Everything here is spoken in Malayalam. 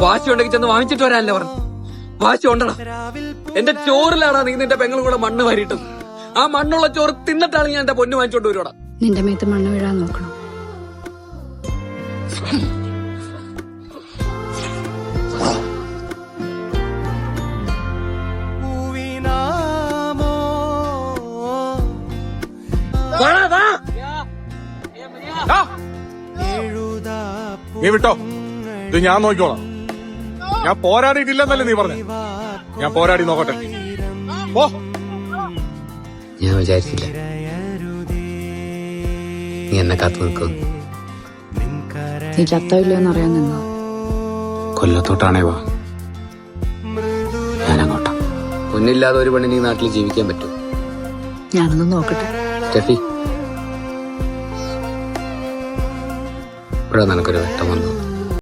വാശി ഉണ്ടെങ്കിൽ ചെന്ന് വാങ്ങിച്ചിട്ട് വരാനല്ലേ പറഞ്ഞു. വാശി ഉണ്ടടാ. എന്റെ ചോറിലാടാ നീ നിന്റെ പെങ്ങളും കൂടെ മണ്ണ് വാരിയിട്ടത്. ആ മണ്ണുള്ള ചോറ് തിന്നിട്ടാണ് ഞാൻ എന്റെ പൊന്നു വാങ്ങിച്ചോണ്ട് വരുവാടാ. നിന്റെ മേത്ത് മണ്ണ് വീഴാൻ നോക്കണം. നീ വിട്ടോ, ഇത് ഞാൻ നോക്കിക്കോളാം. ഞാൻ പോരാടിയിട്ടില്ലെന്നല്ലേ നീ പറഞ്ഞു. ഞാൻ പോരാടി നോക്കട്ടെ. ഓ, ഞാൻ വിചാരിച്ചില്ല നീ എന്നെ കാത്തു നിൽക്കും. നീ ചത്തവില്ലെന്ന് അറിയാൻ നിന്നോ? കൊല്ലത്തോട്ടാണേ വാ, ഞാനങ്ങോട്ടാ. പൊന്നില്ലാതെ ഒരു പെണ്ണിന് ഈ നാട്ടിൽ ജീവിക്കാൻ പറ്റും. ഞാനൊന്ന് നോക്കട്ടെ. സ്റ്റെഫി, ഇവിടെ നിനക്കൊരു വെട്ടം വന്നു.